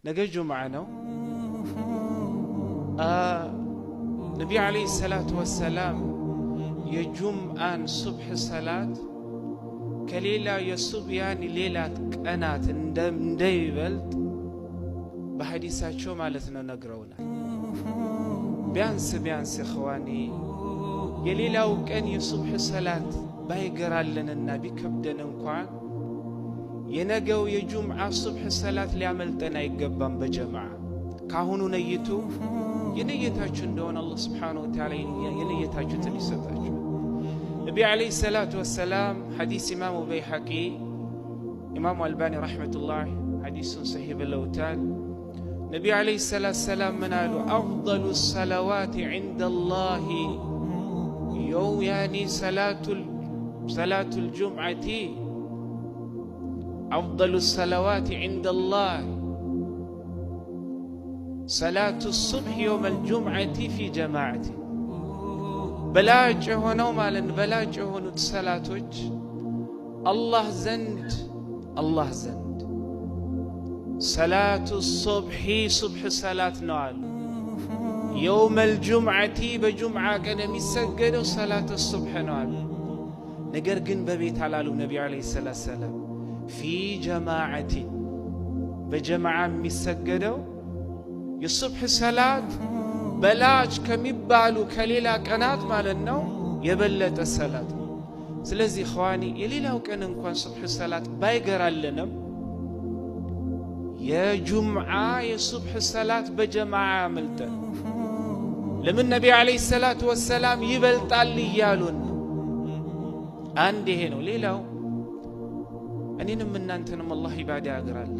ነገ ጁምዓ ነው። ነቢ ዓለይሂ ሰላቱ ወሰላም የጁምዓን ሱብሕ ሰላት ከሌላ የሱብያን ሌላት ቀናት እንደሚበልጥ በሐዲሳቸው ማለት ነው ነግረውናል። ቢያንስ እኽዋኒ የሌላው ቀን የሱብሕ ሰላት ባይገራልንና ቢከብደን እንኳን የነገው የጁምዓ ሱብሕ ሰላት ሊያመልጠን አይገባም። በጀማዓ ካሁኑ ነይቱ የነየታችሁ እንደሆነ አላህ ሱብሓነሁ ወተዓላ የነየታችሁትን ይሰጣችሁ። ነቢ ዓለይሂ ሰላቱ ወሰላም ሐዲስ ኢማሙ በይሐቂ ኢማሙ አልባኒ ረሕመቱላህ ሐዲሱን ሰሒህ ብለውታል። ነቢ ዓለይሂ ሰላቱ ወሰላም ምን አሉ? አፍደሉ ሰለዋት ዐንደላሂ ያኒ ሰላቱል ጁምዓቲ أفضل الصلوات عند الله صلاة الصبح يوم الجمعة في جماعة بلاج هنا مالن بلاج هنا الصلاتوج الله زند صلاة الصبح صبح صلاة نوال يوم الجمعة بجمعة كان مسجد صلاة الصبح نوال نجر جن ببيت على النبي عليه الصلاة والسلام في جماعة بجماعة مسجدوا የሱብሕ ሰላት በላጭ ከሚባሉ ከሌላ ቀናት ማለት ነው የበለጠ ሰላት። ስለዚህ ኸዋኒ የሌላው ቀን እንኳን ሱብሕ ሰላት ባይገራልንም የጁምዓ የሱብሕ ሰላት በጀማዓ ያመልጠን። ለምን ነቢ ዓለይሂ ሰላቱ ወሰላም ይበልጣል እያሉን አንድ ይሄ ነው። ሌላው እኔንም እናንተንም አላህ ኢባዳ ያግራል።